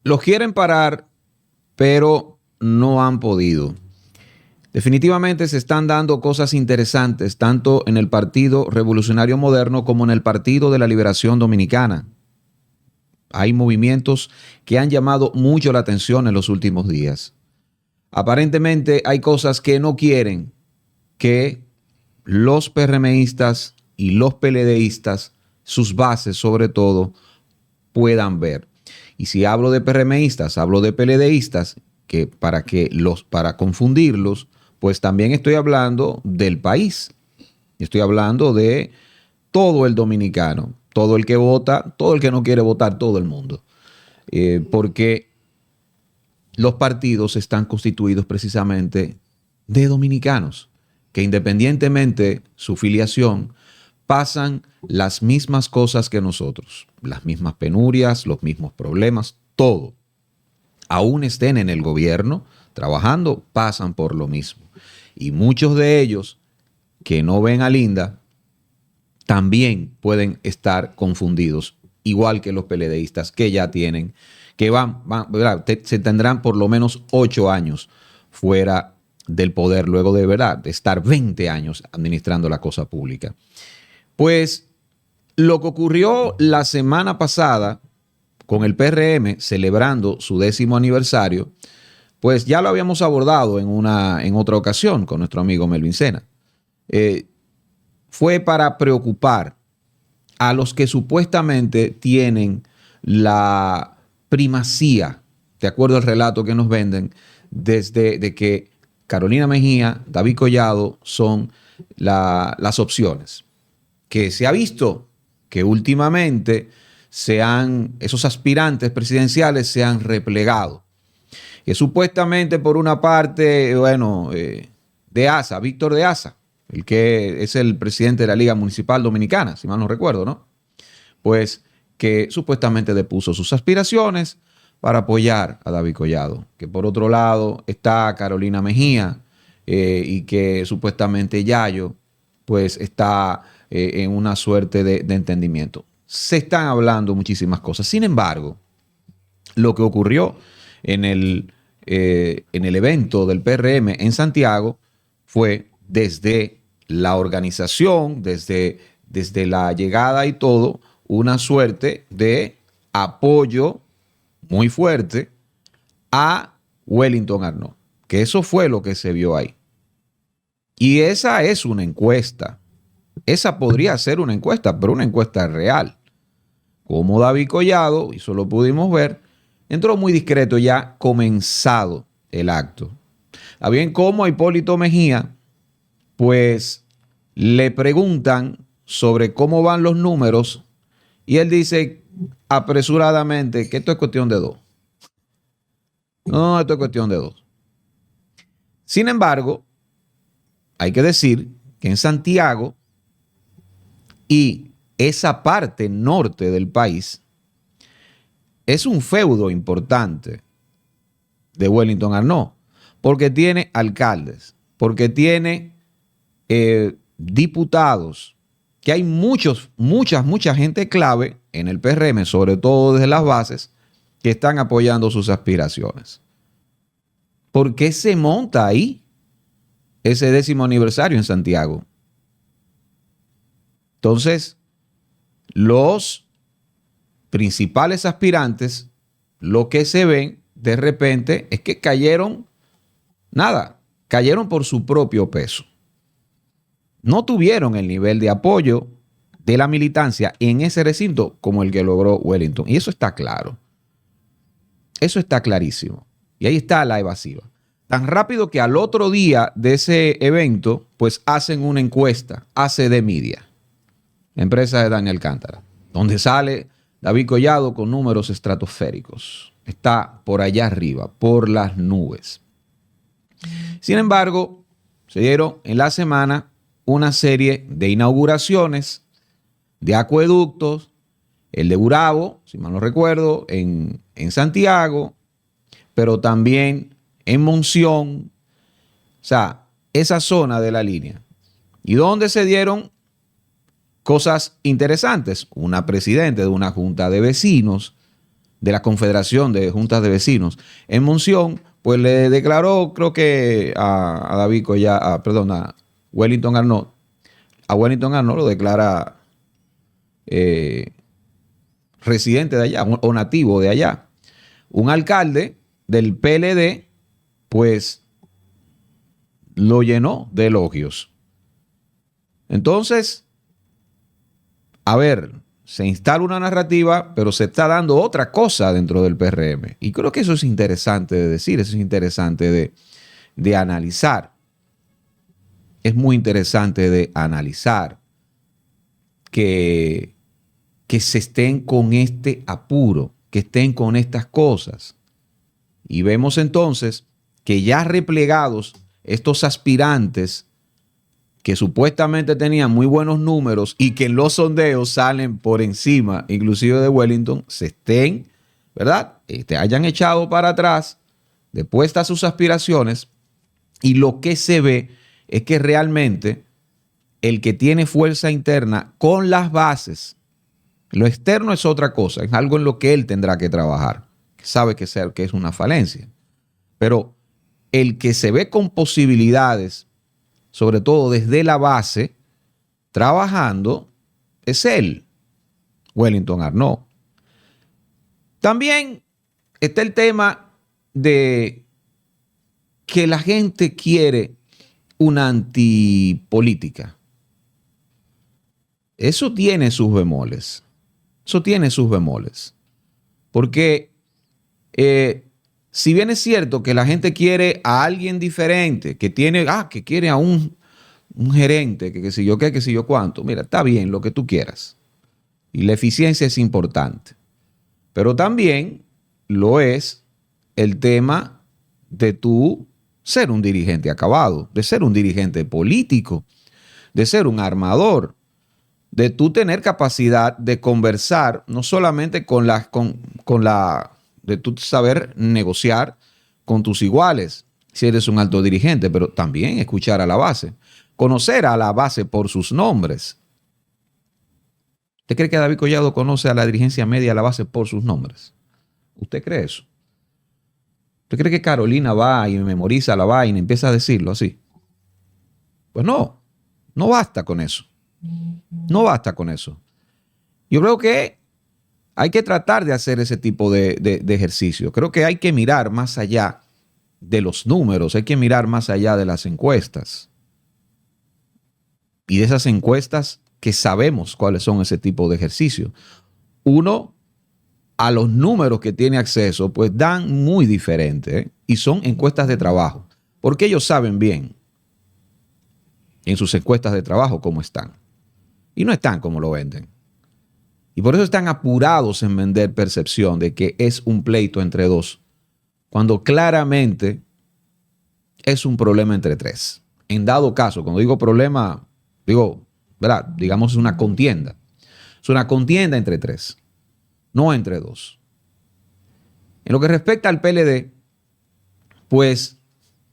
Los quieren parar, pero no han podido. Definitivamente se están dando cosas interesantes tanto en el Partido Revolucionario Moderno como en el Partido de la Liberación Dominicana. Hay movimientos que han llamado mucho la atención en los últimos días. Aparentemente hay cosas que no quieren que los PRMistas y los PLDistas, sus bases sobre todo, puedan ver. Y si hablo de PRMistas, hablo de PLDistas, para confundirlos, pues también estoy hablando del país. Estoy hablando de todo el dominicano, todo el que vota, todo el que no quiere votar, todo el mundo. Porque los partidos están constituidos precisamente de dominicanos, que independientemente su filiación, pasan las mismas cosas que nosotros, las mismas penurias, los mismos problemas, todo. Aún estén en el gobierno, trabajando, pasan por lo mismo. Y muchos de ellos que no ven a Linda también pueden estar confundidos, igual que los PLDistas que ya tienen, que se tendrán por lo menos 8 años fuera del poder luego de estar 20 años administrando la cosa pública. Pues lo que ocurrió la semana pasada con el PRM celebrando su 10º aniversario, pues ya lo habíamos abordado en otra ocasión con nuestro amigo Melvin Sena. Fue para preocupar a los que supuestamente tienen la primacía, de acuerdo al relato que nos venden, desde de que Carolina Mejía, David Collado son las opciones. Que se ha visto que últimamente esos aspirantes presidenciales se han replegado. Que supuestamente por una parte, de Asa, Víctor de Asa, el que es el presidente de la Liga Municipal Dominicana, si mal no recuerdo, ¿no? Pues que supuestamente depuso sus aspiraciones para apoyar a David Collado. Que por otro lado está Carolina Mejía y que supuestamente Yayo pues está en una suerte de entendimiento. Se están hablando muchísimas cosas. Sin embargo, lo que ocurrió en el evento del PRM en Santiago fue desde la organización, desde la llegada y todo, una suerte de apoyo muy fuerte a Wellington Arnaud, que eso fue lo que se vio ahí. Y esa es una encuesta. Esa podría ser una encuesta, pero una encuesta real. Como David Collado, y eso lo pudimos ver, entró muy discreto ya comenzado el acto. A bien como a Hipólito Mejía, pues le preguntan sobre cómo van los números y él dice apresuradamente que esto es cuestión de 2. No, esto es cuestión de 2. Sin embargo, hay que decir que en Santiago y esa parte norte del país es un feudo importante de Wellington Arnaud, porque tiene alcaldes, porque tiene diputados, que hay mucha gente clave en el PRM, sobre todo desde las bases, que están apoyando sus aspiraciones. ¿Por qué se monta ahí ese 10º aniversario en Santiago? Entonces, los principales aspirantes, lo que se ven de repente es que cayeron por su propio peso. No tuvieron el nivel de apoyo de la militancia en ese recinto como el que logró Wellington. Y eso está claro. Eso está clarísimo. Y ahí está la evasiva. Tan rápido que al otro día de ese evento, pues hacen una encuesta, ACD Media, la empresa de Daniel Alcántara, donde sale David Collado con números estratosféricos. Está por allá arriba, por las nubes. Sin embargo, se dieron en la semana una serie de inauguraciones de acueductos, el de Gurabo, si mal no recuerdo, en Santiago, pero también en Monción, o sea, esa zona de la línea. Y donde se dieron cosas interesantes. Una presidenta de una junta de vecinos de la Confederación de Juntas de Vecinos en Monción, pues le declaró, creo que a David Collado, perdón, a Wellington Arnaud. A Wellington Arnaud lo declara eh, residente de allá o nativo de allá. Un alcalde del PLD, pues lo llenó de elogios. Entonces, a ver, se instala una narrativa, pero se está dando otra cosa dentro del PRM. Y creo que eso es interesante de decir, eso es interesante de analizar. Es muy interesante de analizar que se estén con este apuro, que estén con estas cosas. Y vemos entonces que ya replegados estos aspirantes que supuestamente tenían muy buenos números y que en los sondeos salen por encima, inclusive de Wellington, se estén, ¿verdad? Hayan echado para atrás, depuestas sus aspiraciones, y lo que se ve es que realmente el que tiene fuerza interna con las bases, lo externo es otra cosa, es algo en lo que él tendrá que trabajar, que sabe que es una falencia, pero el que se ve con posibilidades, sobre todo desde la base, trabajando, es él, Wellington Arnaud. También está el tema de que la gente quiere una antipolítica. Eso tiene sus bemoles. Eso tiene sus bemoles. Porque si bien es cierto que la gente quiere a alguien diferente, que quiere a un gerente, que si yo qué, que si yo cuánto. Mira, está bien lo que tú quieras. Y la eficiencia es importante. Pero también lo es el tema de tú ser un dirigente acabado, de ser un dirigente político, de ser un armador, de tú tener capacidad de conversar, no solamente de tú saber negociar con tus iguales, si eres un alto dirigente, pero también escuchar a la base, conocer a la base por sus nombres. ¿Usted cree que David Collado conoce a la dirigencia media, a la base por sus nombres? ¿Usted cree eso? ¿Usted cree que Carolina va y memoriza la vaina y empieza a decirlo así? Pues no, no basta con eso. No basta con eso. Yo creo que hay que tratar de hacer ese tipo de ejercicio. Creo que hay que mirar más allá de los números, hay que mirar más allá de las encuestas. Y de esas encuestas que sabemos cuáles son ese tipo de ejercicios. Uno, a los números que tiene acceso, pues dan muy diferente, ¿eh? Y son encuestas de trabajo, porque ellos saben bien en sus encuestas de trabajo cómo están. Y no están como lo venden. Y por eso están apurados en vender percepción de que es un pleito entre dos, cuando claramente es un problema entre tres. En dado caso, cuando digo problema, ¿verdad? Digamos, es una contienda. Es una contienda entre tres, no entre dos. En lo que respecta al PLD, pues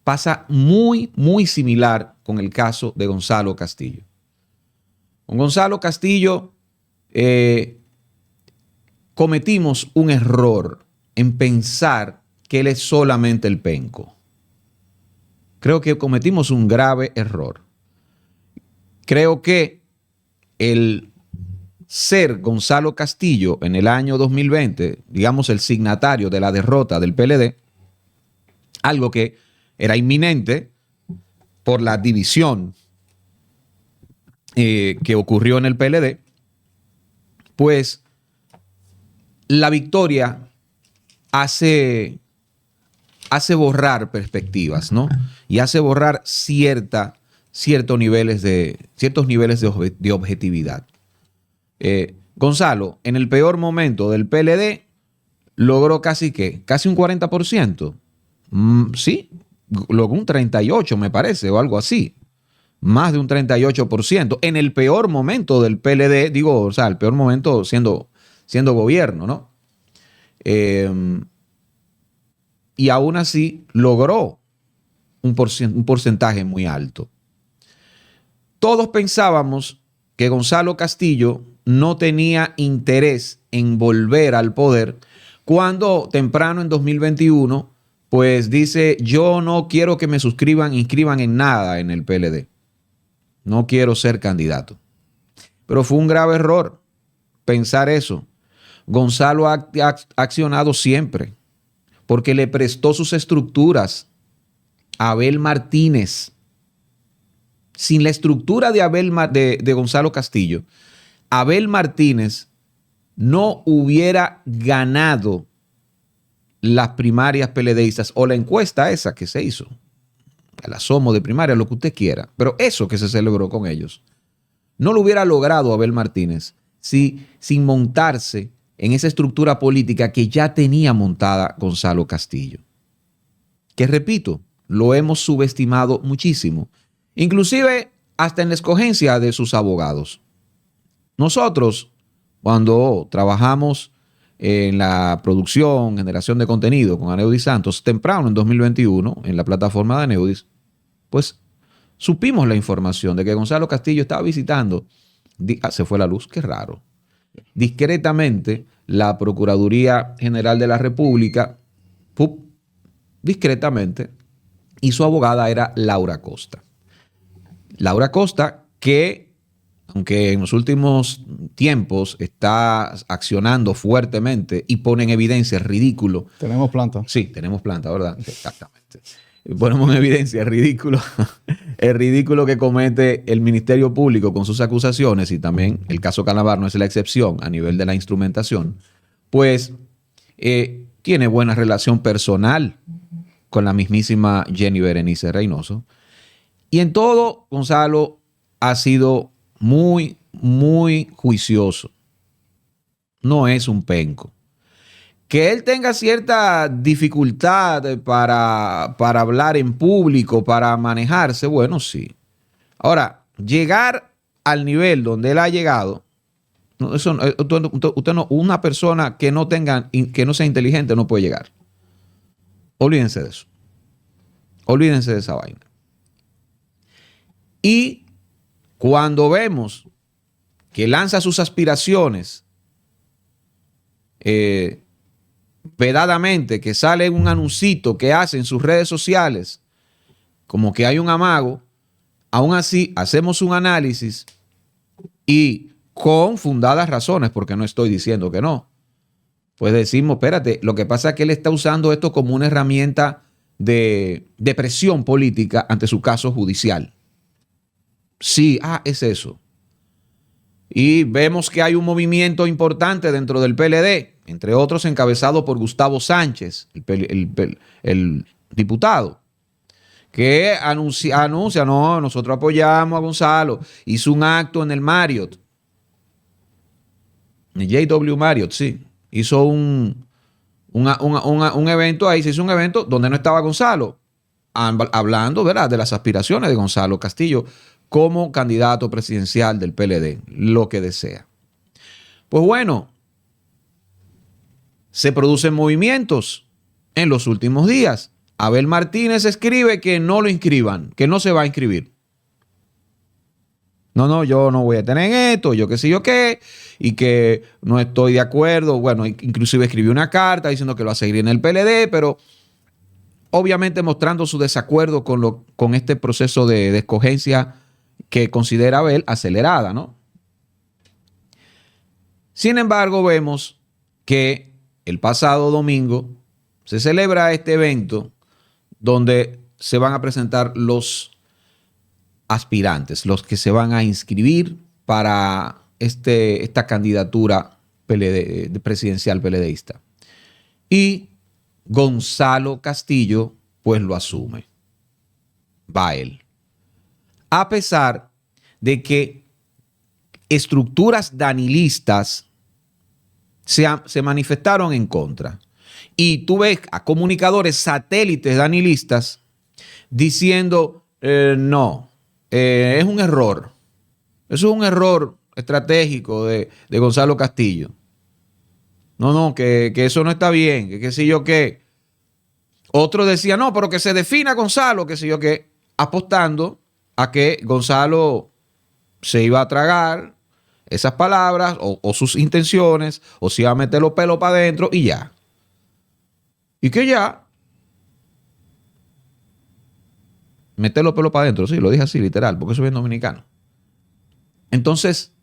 pasa muy, muy similar con el caso de Gonzalo Castillo. Con Gonzalo Castillo cometimos un error en pensar que él es solamente el penco. Creo que cometimos un grave error. Creo que el ser Gonzalo Castillo en el año 2020, digamos el signatario de la derrota del PLD, algo que era inminente por la división que ocurrió en el PLD, pues la victoria hace borrar perspectivas, ¿no? Y hace borrar ciertos niveles de objetividad. Gonzalo, en el peor momento del PLD, logró casi un 40%. Sí, logró un 38%, me parece, o algo así. Más de un 38%. En el peor momento del PLD, el peor momento siendo gobierno, ¿no? Y aún así logró un porcentaje muy alto. Todos pensábamos que Gonzalo Castillo no tenía interés en volver al poder cuando temprano en 2021, pues dice, yo no quiero que me inscriban en nada en el PLD. No quiero ser candidato. Pero fue un grave error pensar eso. Gonzalo ha accionado siempre porque le prestó sus estructuras a Abel Martínez. Sin la estructura de Gonzalo Castillo, Abel Martínez no hubiera ganado las primarias PLDistas o la encuesta esa que se hizo, el asomo de primaria, lo que usted quiera, pero eso que se celebró con ellos, no lo hubiera logrado Abel Martínez sin montarse en esa estructura política que ya tenía montada Gonzalo Castillo. Que repito, lo hemos subestimado muchísimo, inclusive hasta en la escogencia de sus abogados. Nosotros, cuando trabajamos en la producción, generación de contenido con Aneudis Santos, temprano en 2021, en la plataforma de Aneudis, pues supimos la información de que Gonzalo Castillo estaba visitando, se fue la luz, qué raro, discretamente la Procuraduría General de la República, discretamente, y su abogada era Laura Costa. Laura Costa, que aunque en los últimos tiempos está accionando fuertemente y pone en evidencia el ridículo. Tenemos planta. Sí, tenemos planta, ¿verdad? Exactamente. Ponemos en evidencia el ridículo que comete el Ministerio Público con sus acusaciones, y también el caso Calabar no es la excepción a nivel de la instrumentación, pues tiene buena relación personal con la mismísima Jenny Berenice Reynoso. Y en todo, Gonzalo ha sido muy, muy juicioso. No es un penco. Que él tenga cierta dificultad para hablar en público, para manejarse, bueno, sí. Ahora, llegar al nivel donde él ha llegado, usted no, una persona que no sea inteligente no puede llegar. Olvídense de eso. Olvídense de esa vaina. Y cuando vemos que lanza sus aspiraciones vedadamente, que sale un anuncito que hace en sus redes sociales, como que hay un amago, aún así hacemos un análisis y con fundadas razones, porque no estoy diciendo que no, pues decimos, espérate, lo que pasa es que él está usando esto como una herramienta de presión política ante su caso judicial. Sí, es eso. Y vemos que hay un movimiento importante dentro del PLD, entre otros encabezado por Gustavo Sánchez, el diputado, que anuncia, no, nosotros apoyamos a Gonzalo, hizo un acto en el Marriott, en JW Marriott, sí, hizo un evento ahí, se hizo un evento donde no estaba Gonzalo, hablando, ¿verdad?, de las aspiraciones de Gonzalo Castillo como candidato presidencial del PLD, lo que desea. Pues bueno, se producen movimientos en los últimos días. Abel Martínez escribe que no lo inscriban, que no se va a inscribir. No, yo no voy a tener esto, yo qué sé yo qué, y que no estoy de acuerdo. Bueno, inclusive escribió una carta diciendo que lo va a seguir en el PLD, pero obviamente mostrando su desacuerdo con este proceso de escogencia que considera Abel acelerada, ¿no? Sin embargo, vemos que el pasado domingo se celebra este evento donde se van a presentar los aspirantes, los que se van a inscribir para esta candidatura presidencial PLDista. Y Gonzalo Castillo, pues lo asume. Va él. A pesar de que estructuras danilistas se manifestaron en contra. Y tú ves a comunicadores satélites danilistas diciendo, no, es un error. Eso es un error estratégico de Gonzalo Castillo. No, que eso no está bien, que qué sé yo qué. Otro decía, no, pero que se defina Gonzalo, qué sé yo qué, apostando a que Gonzalo se iba a tragar esas palabras o sus intenciones, o se iba a meter los pelos para adentro y ya. Y que ya meter los pelos para adentro. Sí, lo dije así, literal, porque soy bien dominicano. Entonces,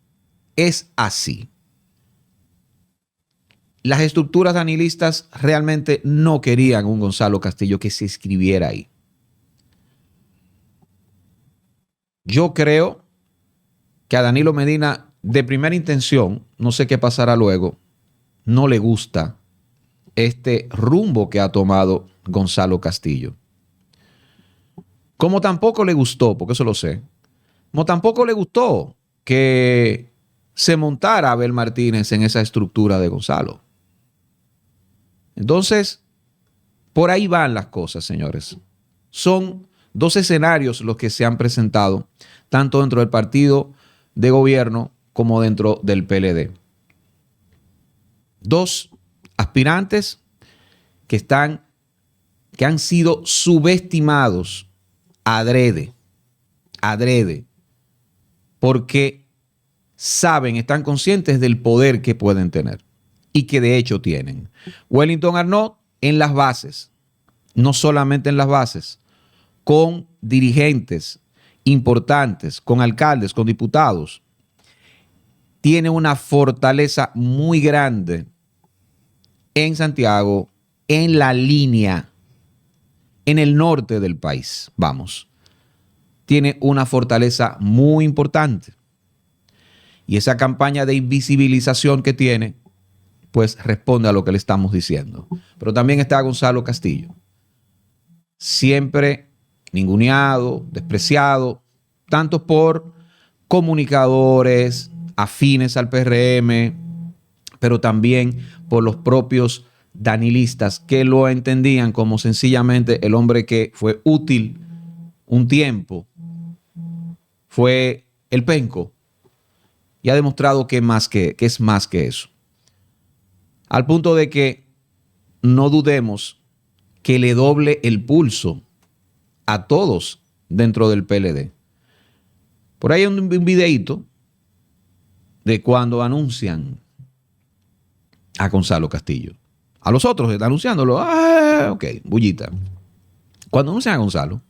es así. Las estructuras danilistas realmente no querían un Gonzalo Castillo que se inscribiera ahí. Yo creo que a Danilo Medina, de primera intención, no sé qué pasará luego, no le gusta este rumbo que ha tomado Gonzalo Castillo. Como tampoco le gustó, porque eso lo sé, como tampoco le gustó que se montara Abel Martínez en esa estructura de Gonzalo. Entonces, por ahí van las cosas, señores. Son dos escenarios los que se han presentado, tanto dentro del partido de gobierno como dentro del PLD. Dos aspirantes que han sido subestimados adrede, porque saben, están conscientes del poder que pueden tener y que de hecho tienen. Wellington Arnault en las bases, no solamente en las bases, con dirigentes importantes, con alcaldes, con diputados, tiene una fortaleza muy grande en Santiago, en la línea, en el norte del país, vamos. Tiene una fortaleza muy importante. Y esa campaña de invisibilización que tiene, pues responde a lo que le estamos diciendo. Pero también está Gonzalo Castillo. Siempre ninguneado, despreciado, tanto por comunicadores afines al PRM, pero también por los propios danilistas que lo entendían como sencillamente el hombre que fue útil un tiempo, fue el penco y ha demostrado que es más que eso. Al punto de que no dudemos que le doble el pulso a todos dentro del PLD. Por ahí hay un videíto de cuando anuncian a Gonzalo Castillo. A los otros están anunciándolo. Ah, ok, bullita. Cuando anuncian a Gonzalo,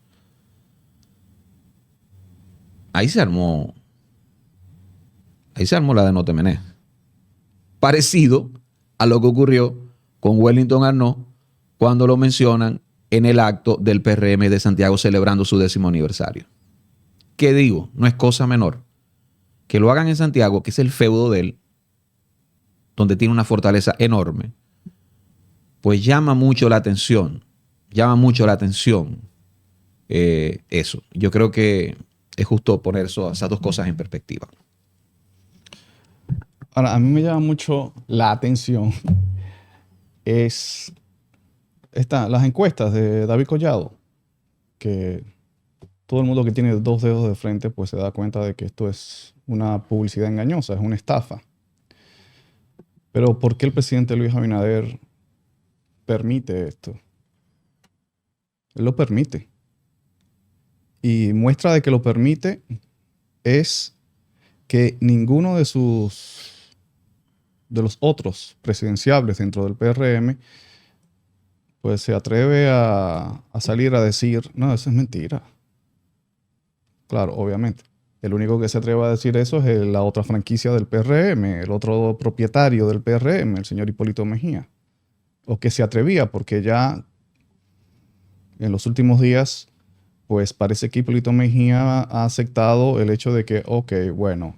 ahí se armó la de Notemené. Parecido a lo que ocurrió con Wellington Arnault cuando lo mencionan en el acto del PRM de Santiago celebrando su 10º aniversario. ¿Qué digo? No es cosa menor. Que lo hagan en Santiago, que es el feudo de él, donde tiene una fortaleza enorme, pues llama mucho la atención. Eso. Yo creo que es justo poner esas dos cosas en perspectiva. Ahora, a mí me llama mucho la atención las encuestas de David Collado, que todo el mundo que tiene dos dedos de frente pues se da cuenta de que esto es una publicidad engañosa, es una estafa. Pero ¿por qué el presidente Luis Abinader permite esto? Él lo permite. Y muestra de que lo permite es que ninguno de los otros presidenciables dentro del PRM pues se atreve a salir a decir, no, eso es mentira. Claro, obviamente. El único que se atreve a decir eso es la otra franquicia del PRM, el otro propietario del PRM, el señor Hipólito Mejía. O que se atrevía, porque ya en los últimos días, pues parece que Hipólito Mejía ha aceptado el hecho de que, ok, bueno,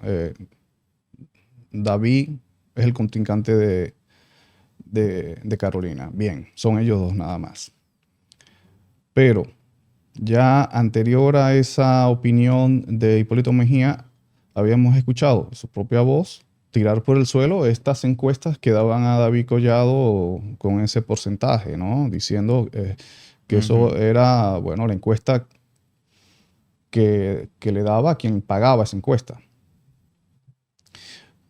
David es el contrincante de Carolina. Bien, son ellos dos nada más. Pero ya anterior a esa opinión de Hipólito Mejía, habíamos escuchado su propia voz tirar por el suelo estas encuestas que daban a David Collado con ese porcentaje, ¿no? Diciendo que eso era, bueno, la encuesta que le daba a quien pagaba esa encuesta.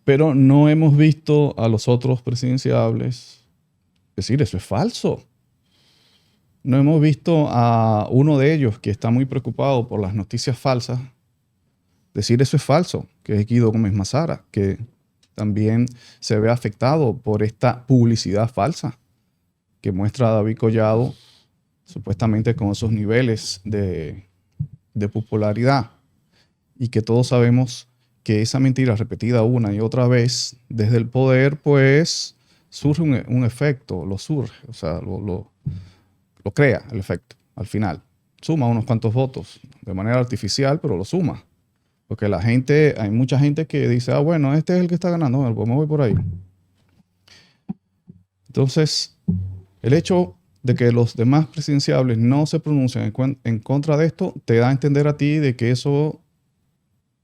Pero no hemos visto a los otros presidenciables decir eso es falso. No hemos visto a uno de ellos que está muy preocupado por las noticias falsas decir eso es falso, que es Guido Gómez Mazara, que también se ve afectado por esta publicidad falsa que muestra a David Collado, supuestamente con esos niveles de popularidad, y que todos sabemos que esa mentira repetida una y otra vez desde el poder, pues surge un efecto, lo surge, o sea, lo crea el efecto al final. Suma unos cuantos votos de manera artificial, pero lo suma. Porque hay mucha gente que dice, bueno, este es el que está ganando, bueno, pues me voy por ahí. Entonces, el hecho de que los demás presidenciables no se pronuncian en contra de esto, te da a entender a ti de que eso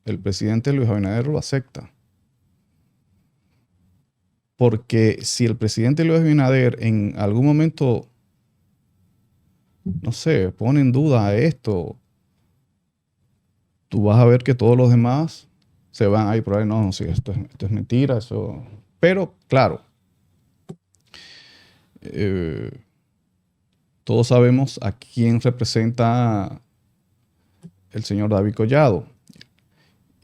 el presidente Luis Abinader lo acepta. Porque si el presidente Luis Abinader en algún momento, no sé, pone en duda esto, tú vas a ver que todos los demás se van a ir por ahí. No, sí, esto es mentira, eso. Pero, claro, todos sabemos a quién representa el señor David Collado.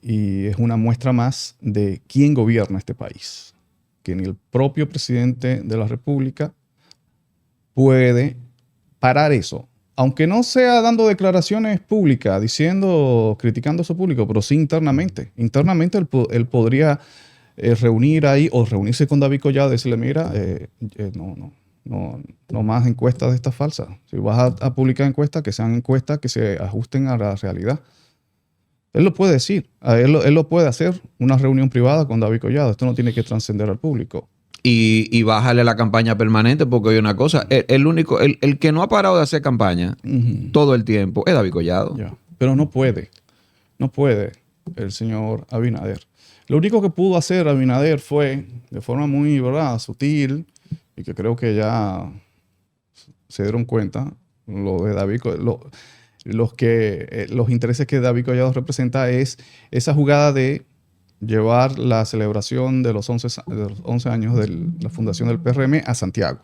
Y es una muestra más de quién gobierna este país. Que ni el propio presidente de la República puede parar eso. Aunque no sea dando declaraciones públicas, criticando a su público, pero sí internamente. Internamente él podría reunir ahí o reunirse con David Collado y decirle, mira, no más encuestas de estas falsas. Si vas a publicar encuestas, que sean encuestas que se ajusten a la realidad. Él lo puede decir, él lo puede hacer, una reunión privada con David Collado. Esto no tiene que trascender al público. Y bájale la campaña permanente, porque hay una cosa, el que no ha parado de hacer campaña todo el tiempo es David Collado. Ya. Pero no puede el señor Abinader. Lo único que pudo hacer Abinader fue, de forma muy, ¿verdad?, sutil, y que creo que ya se dieron cuenta, lo de David Collado. Los intereses que David Collado representa es esa jugada de llevar la celebración de los 11 años de la fundación del PRM a Santiago.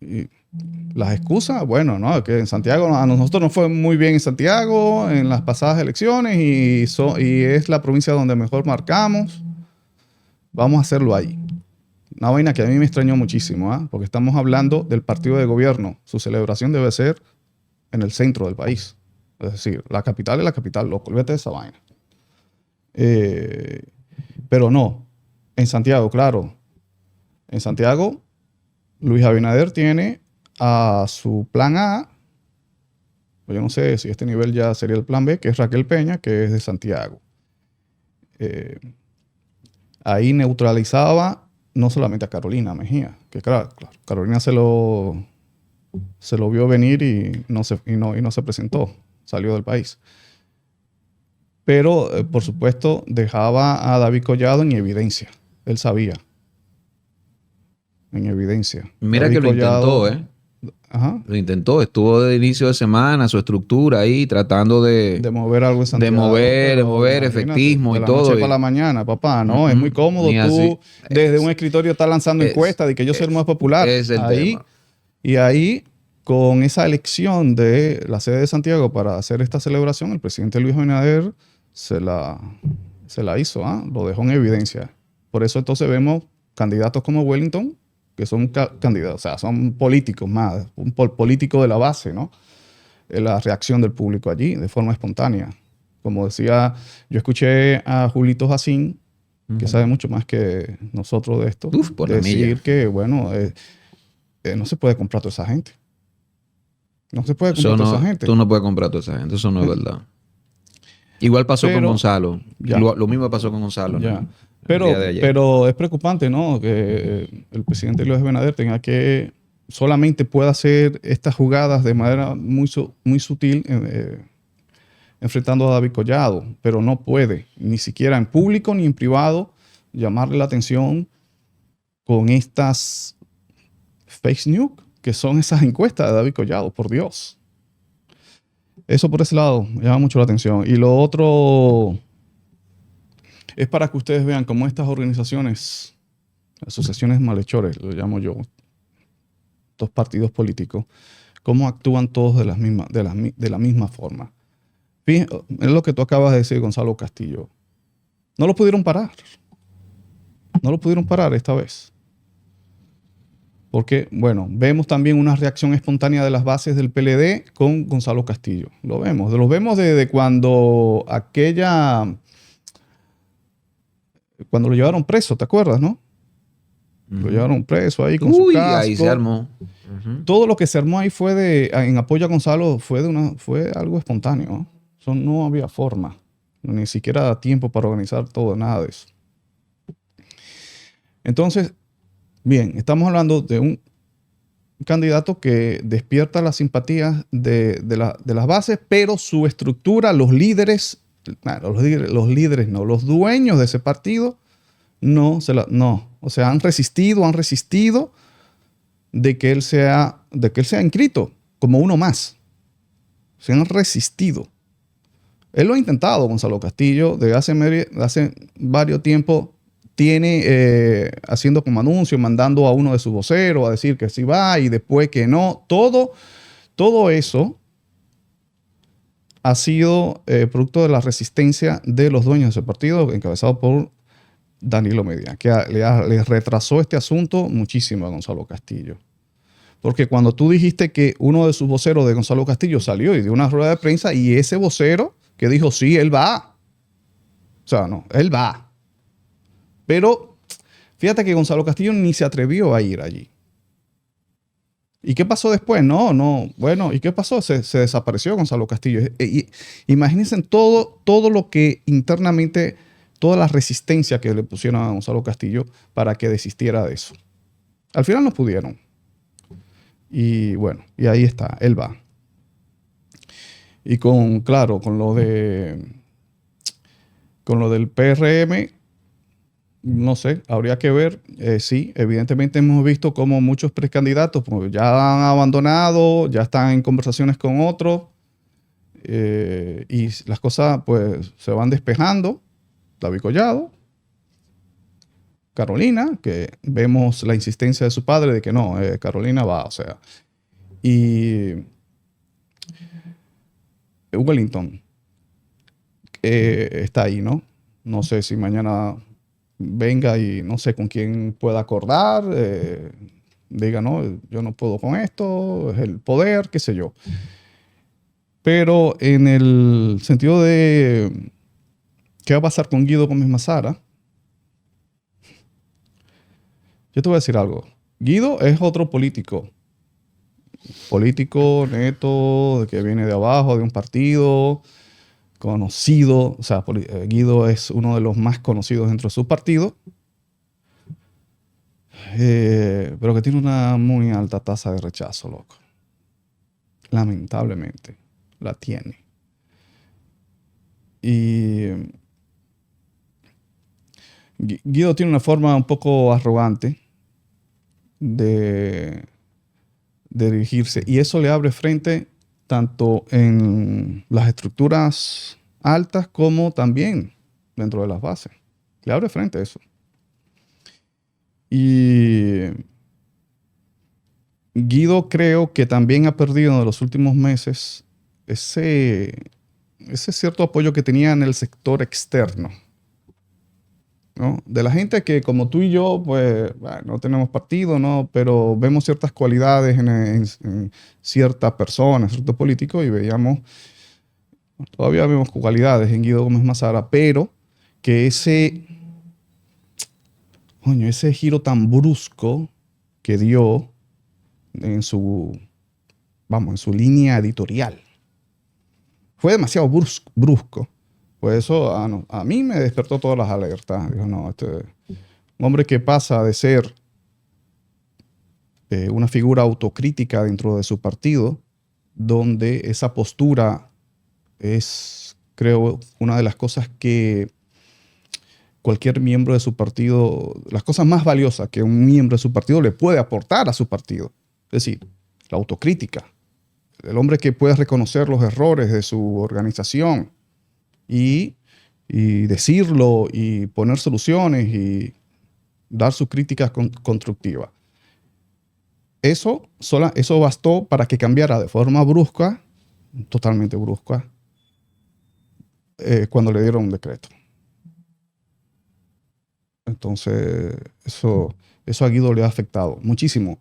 Y las excusas, bueno, no, que en Santiago, a nosotros nos fue muy bien en Santiago en las pasadas elecciones y es la provincia donde mejor marcamos. Vamos a hacerlo ahí. Una vaina que a mí me extrañó muchísimo, porque estamos hablando del partido de gobierno. Su celebración debe ser en el centro del país. Es decir, la capital es la capital, loco. Olvídate de esa vaina. Pero no. En Santiago, claro. En Santiago, Luis Abinader tiene a su plan A. Yo no sé si este nivel ya sería el plan B, que es Raquel Peña, que es de Santiago. Ahí neutralizaba no solamente a Carolina Mejía, que claro, Carolina se lo vio venir y no se presentó, salió del país. Pero, por supuesto, dejaba a David Collado en evidencia. Él sabía. En evidencia. Mira David que lo Collado, intentó, Ajá. Lo intentó, estuvo de inicio de semana, su estructura ahí, tratando de mover algo en Santiago. De mover efectismo y todo. De la noche para la mañana, papá, ¿no? Es muy cómodo tú desde un escritorio estar lanzando encuestas de que yo soy el más popular. Es el tema. Y ahí, con esa elección de la sede de Santiago para hacer esta celebración, el presidente Luis Abinader se la hizo, lo dejó en evidencia. Por eso entonces vemos candidatos como Wellington, que son candidatos, o sea, son políticos más, un político de la base, ¿no? La reacción del público allí, de forma espontánea. Como decía, yo escuché a Julito Jacín, que sabe mucho más que nosotros de esto, decir que, bueno, no se puede comprar toda esa gente. No se puede comprar toda esa gente. Tú no puedes comprar toda esa gente, eso no es verdad. Igual pasó con Gonzalo. Lo mismo pasó con Gonzalo. ¿No? Pero es preocupante, ¿no? Que el presidente Luis Abinader solamente pueda hacer estas jugadas de manera muy sutil, enfrentando a David Collado, pero no puede, ni siquiera en público ni en privado, llamarle la atención con estas fake news, que son esas encuestas de David Collado, por Dios. Eso por ese lado me llama mucho la atención. Y lo otro es para que ustedes vean cómo estas organizaciones, asociaciones malhechores, lo llamo yo, estos partidos políticos, cómo actúan todos de la misma forma. Fíjense, es lo que tú acabas de decir, Gonzalo Castillo. No lo pudieron parar. No lo pudieron parar esta vez. Porque, bueno, vemos también una reacción espontánea de las bases del PLD con Gonzalo Castillo. Lo vemos desde cuando cuando lo llevaron preso, ¿te acuerdas, no? Lo llevaron preso ahí con su casco. Ahí se armó. Todo lo que se armó ahí en apoyo a Gonzalo fue algo espontáneo, ¿no? Eso no había forma, ni siquiera tiempo para organizar todo, nada de eso. Entonces, bien, estamos hablando de un candidato que despierta las simpatías de las bases, pero su estructura, los líderes no, los dueños de ese partido, no, o sea, han resistido de que él sea inscrito como uno más. Se han resistido. Él lo ha intentado, Gonzalo Castillo, desde hace varios tiempos. Tiene haciendo como anuncio, mandando a uno de sus voceros a decir que sí va y después que no. Todo eso ha sido producto de la resistencia de los dueños de ese partido, encabezado por Danilo Medina, que le retrasó este asunto muchísimo a Gonzalo Castillo. Porque cuando tú dijiste que uno de sus voceros de Gonzalo Castillo salió y dio una rueda de prensa y ese vocero que dijo, sí, él va. O sea, no, él va. Pero fíjate que Gonzalo Castillo ni se atrevió a ir allí. ¿Y qué pasó después? Bueno, ¿y qué pasó? Se desapareció Gonzalo Castillo. Imagínense todo lo que internamente, toda la resistencia que le pusieron a Gonzalo Castillo para que desistiera de eso. Al final no pudieron. Y bueno, y ahí está, él va. Y con lo del PRM, no sé, habría que ver. Sí, evidentemente hemos visto como muchos precandidatos pues, ya han abandonado, ya están en conversaciones con otros y las cosas pues se van despejando. David Collado, Carolina, que vemos la insistencia de su padre de que no, Carolina va, o sea. Y Wellington está ahí, ¿no? No sé si mañana venga y no sé con quién pueda acordar, diga, no, yo no puedo con esto, es el poder, qué sé yo. Pero en el sentido de qué va a pasar con Guido Gómez Mazara, yo te voy a decir algo. Guido es otro político neto, que viene de abajo, de un partido conocido. O sea, Guido es uno de los más conocidos dentro de su partido, pero que tiene una muy alta tasa de rechazo, loco. Lamentablemente, la tiene. Y Guido tiene una forma un poco arrogante de dirigirse y eso le abre frente tanto en las estructuras altas como también dentro de las bases. Le abre frente a eso. Y Guido creo que también ha perdido en los últimos meses ese cierto apoyo que tenía en el sector externo, ¿no? De la gente que como tú y yo, pues bueno, no tenemos partido, ¿no? Pero vemos ciertas cualidades en ciertas personas, ciertos políticos y todavía vemos cualidades en Guido Gómez Mazara, pero que ese giro tan brusco que dio en su línea editorial fue demasiado brusco. Pues eso a mí me despertó todas las alertas. Dijo, no, un hombre que pasa de ser una figura autocrítica dentro de su partido, donde esa postura es, creo, una de las cosas que cualquier miembro de su partido, las cosas más valiosas que un miembro de su partido le puede aportar a su partido. Es decir, la autocrítica. El hombre que puede reconocer los errores de su organización y decirlo y poner soluciones y dar su crítica constructiva. Eso bastó para que cambiara de forma brusca, totalmente brusca, cuando le dieron un decreto. Entonces, eso a Guido le ha afectado muchísimo.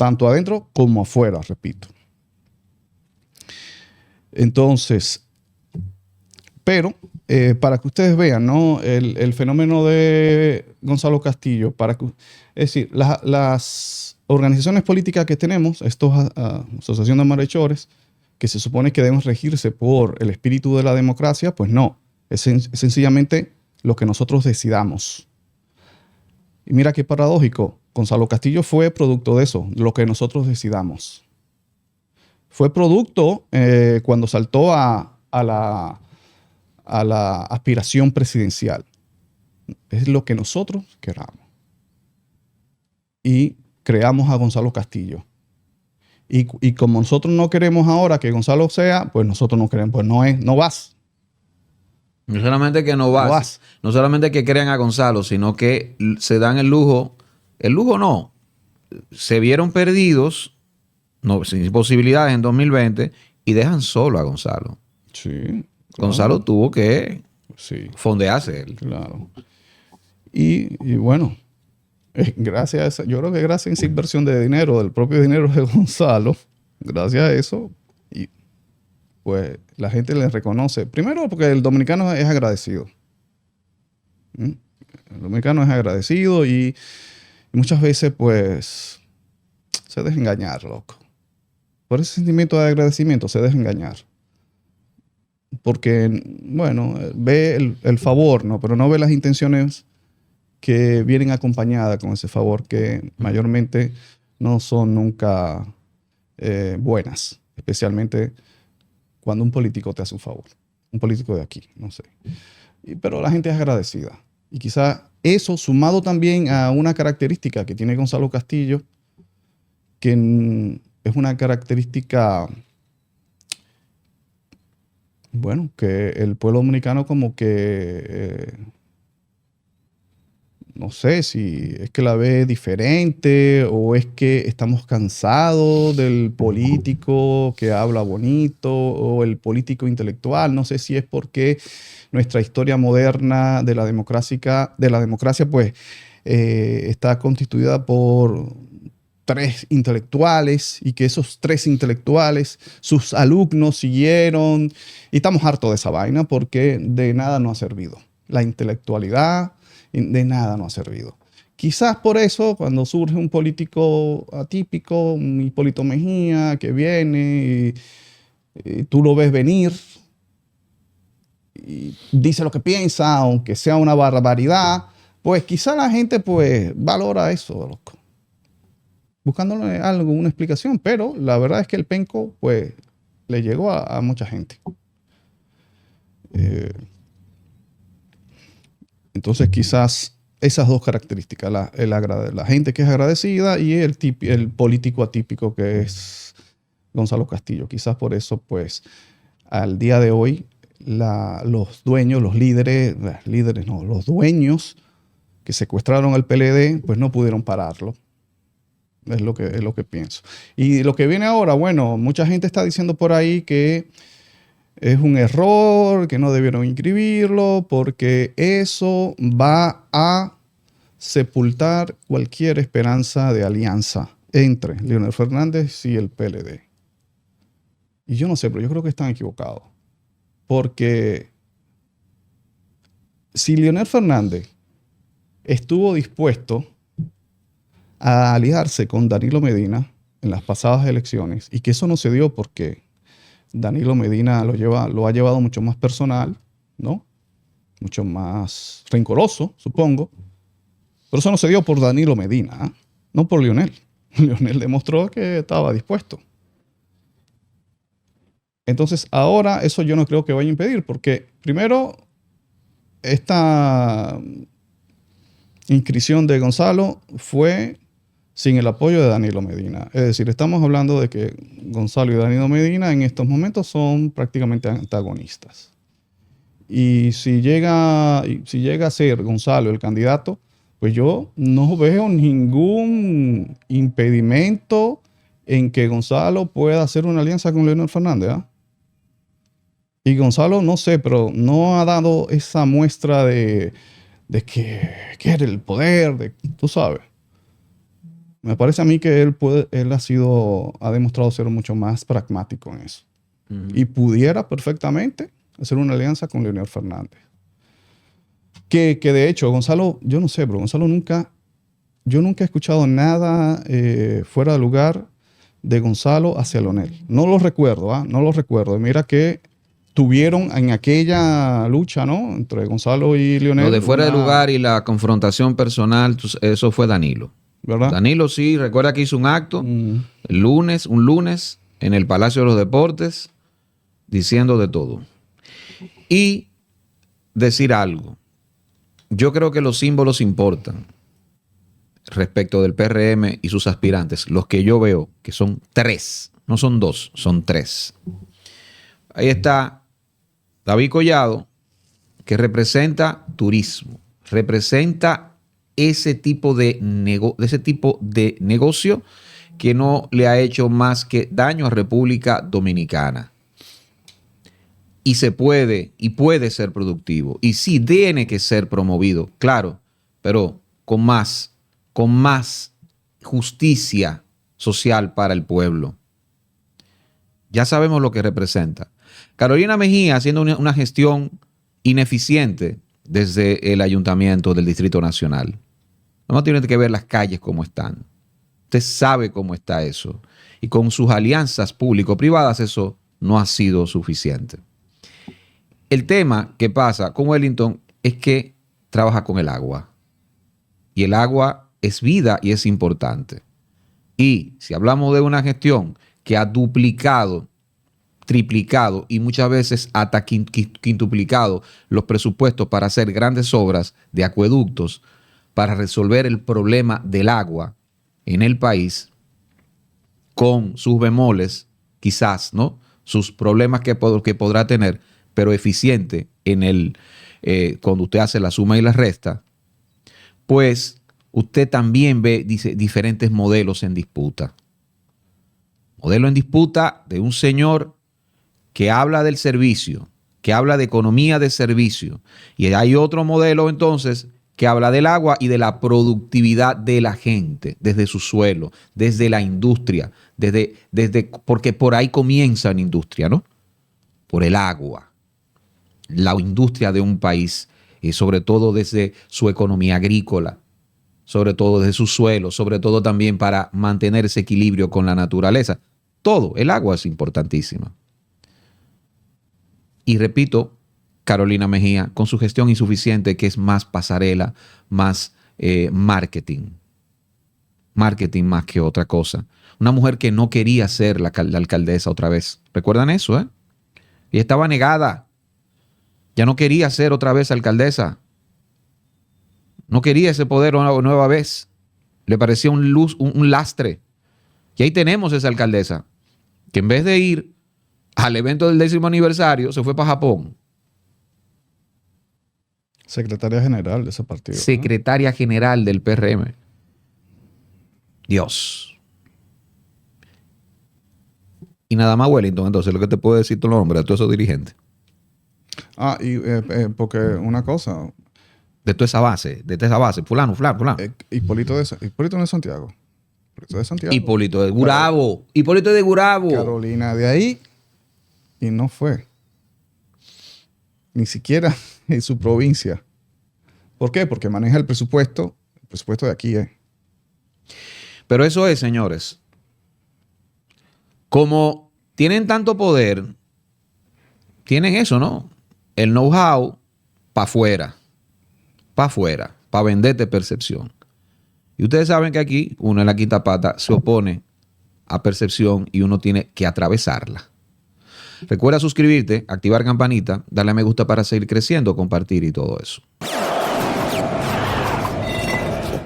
tanto adentro como afuera, repito. Entonces, pero para que ustedes vean, ¿no? El fenómeno de Gonzalo Castillo, es decir, las organizaciones políticas que tenemos, asociación de malhechores, que se supone que deben regirse por el espíritu de la democracia, pues no, es sencillamente lo que nosotros decidamos. Y mira qué paradójico, Gonzalo Castillo fue producto de eso, lo que nosotros decidamos. Fue producto cuando saltó a la aspiración presidencial. Es lo que nosotros queramos. Y creamos a Gonzalo Castillo. Y como nosotros no queremos ahora que Gonzalo sea, pues nosotros no queremos, pues no vas. No solamente que no vas, no solamente que crean a Gonzalo, sino que se dan el lujo no, se vieron perdidos, no, sin posibilidades en 2020 y dejan solo a Gonzalo. Sí. Claro. Gonzalo tuvo que fondearse él. Claro. Y bueno, gracias a eso, yo creo que gracias a esa inversión de dinero, del propio dinero de Gonzalo, gracias a eso, y pues la gente le reconoce. Primero porque el dominicano es agradecido. El dominicano es agradecido y muchas veces pues se deja engañar, loco. Por ese sentimiento de agradecimiento se deja engañar. Porque, bueno, ve el favor, ¿no? Pero no ve las intenciones que vienen acompañadas con ese favor, que mayormente no son nunca buenas, especialmente cuando un político te hace un favor, un político de aquí, no sé. Pero la gente es agradecida. Y quizá eso, sumado también a una característica que tiene Gonzalo Castillo, que es una característica, bueno, que el pueblo dominicano como que no sé si es que la ve diferente o es que estamos cansados del político que habla bonito o el político intelectual. No sé si es porque nuestra historia moderna de la democracia pues está constituida por 3 intelectuales y que esos 3 intelectuales, sus alumnos siguieron y estamos hartos de esa vaina porque de nada nos ha servido. La intelectualidad de nada nos ha servido. Quizás por eso, cuando surge un político atípico, un Hipólito Mejía, que viene y tú lo ves venir y dice lo que piensa, aunque sea una barbaridad, pues quizás la gente pues valora eso, loco. Buscándole algo, una explicación, pero la verdad es que el penco pues le llegó a mucha gente. Entonces quizás esas 2 características, la gente que es agradecida y el político atípico que es Gonzalo Castillo. Quizás por eso, pues, al día de hoy, los dueños, los dueños que secuestraron al PLD, pues no pudieron pararlo. Es lo que pienso. Y lo que viene ahora, bueno, mucha gente está diciendo por ahí que es un error, que no debieron inscribirlo, porque eso va a sepultar cualquier esperanza de alianza entre Leonel Fernández y el PLD. Y yo no sé, pero yo creo que están equivocados. Porque si Leonel Fernández estuvo dispuesto a aliarse con Danilo Medina en las pasadas elecciones, y que eso no se dio porque Danilo Medina lo ha llevado mucho más personal, ¿no? Mucho más rencoroso, supongo. Pero eso no se dio por Danilo Medina, ¿eh? No por Leonel. Leonel demostró que estaba dispuesto. Entonces, ahora eso yo no creo que vaya a impedir, porque primero, esta inscripción de Gonzalo fue sin el apoyo de Danilo Medina. Es decir, estamos hablando de que Gonzalo y Danilo Medina en estos momentos son prácticamente antagonistas. Y si llega a ser Gonzalo el candidato, pues yo no veo ningún impedimento en que Gonzalo pueda hacer una alianza con Leonel Fernández. ¿Eh? Y Gonzalo, no sé, pero no ha dado esa muestra de que quiere el poder, tú sabes. Me parece a mí que él ha demostrado ser mucho más pragmático en eso. Y pudiera perfectamente hacer una alianza con Leonel Fernández. Que de hecho, Gonzalo, yo no sé, pero Gonzalo yo nunca he escuchado nada fuera de lugar de Gonzalo hacia Leonel. No lo recuerdo, ¿ah? No lo recuerdo. Mira que tuvieron en aquella lucha, ¿no? Entre Gonzalo y Leonel. Lo de fuera de lugar y la confrontación personal, eso fue Danilo. ¿Verdad? Danilo sí, recuerda que hizo un acto un lunes, en el Palacio de los Deportes, diciendo de todo. Y decir algo. Yo creo que los símbolos importan respecto del PRM y sus aspirantes. Los que yo veo, que son 3, no son 2, son 3. Ahí está David Collado, que representa turismo, representa ese tipo de negocio que no le ha hecho más que daño a República Dominicana. Y se puede y puede ser productivo. Y sí tiene que ser promovido, claro, pero con más justicia social para el pueblo. Ya sabemos lo que representa. Carolina Mejía haciendo una gestión ineficiente desde el ayuntamiento del Distrito Nacional. No tiene que ver las calles cómo están. Usted sabe cómo está eso. Y con sus alianzas público-privadas eso no ha sido suficiente. El tema que pasa con Wellington es que trabaja con el agua. Y el agua es vida y es importante. Y si hablamos de una gestión que ha duplicado, triplicado y muchas veces hasta quintuplicado los presupuestos para hacer grandes obras de acueductos para resolver el problema del agua en el país, con sus bemoles, quizás, ¿no? Sus problemas que podrá tener, pero eficiente cuando usted hace la suma y la resta, pues usted también ve diferentes modelos en disputa. Modelo en disputa de un señor que habla del servicio, que habla de economía de servicio, y hay otro modelo entonces que habla del agua y de la productividad de la gente, desde su suelo, desde la industria, porque por ahí comienza la industria, ¿no? Por el agua. La industria de un país, sobre todo desde su economía agrícola, sobre todo desde su suelo, sobre todo también para mantener ese equilibrio con la naturaleza. Todo, el agua es importantísima. Y repito, Carolina Mejía, con su gestión insuficiente, que es más pasarela, más marketing. Marketing más que otra cosa. Una mujer que no quería ser la alcaldesa otra vez. ¿Recuerdan eso, eh? Y estaba negada. Ya no quería ser otra vez alcaldesa. No quería ese poder una nueva vez. Le parecía un lastre. Y ahí tenemos esa alcaldesa, que en vez de ir al evento del 10º aniversario, se fue para Japón. Secretaria general de ese partido. Secretaria general del PRM. Dios. Y nada más Wellington, entonces, lo que te puedo decir tu nombre de todos esos dirigentes. Y porque una cosa. De toda esa base, fulano. Hipólito no es Santiago. Hipólito de Santiago. Hipólito de Gurabo. Hipólito de Gurabo. Carolina de ahí. Y no fue. Ni siquiera en su provincia. ¿Por qué? Porque maneja el presupuesto de aquí. Pero eso es, señores. Como tienen tanto poder, tienen eso, ¿no? El know-how para afuera. Para venderte percepción. Y ustedes saben que aquí, uno en la quinta pata se opone a percepción y uno tiene que atravesarla. Recuerda suscribirte, activar campanita, darle a me gusta para seguir creciendo, compartir y todo eso.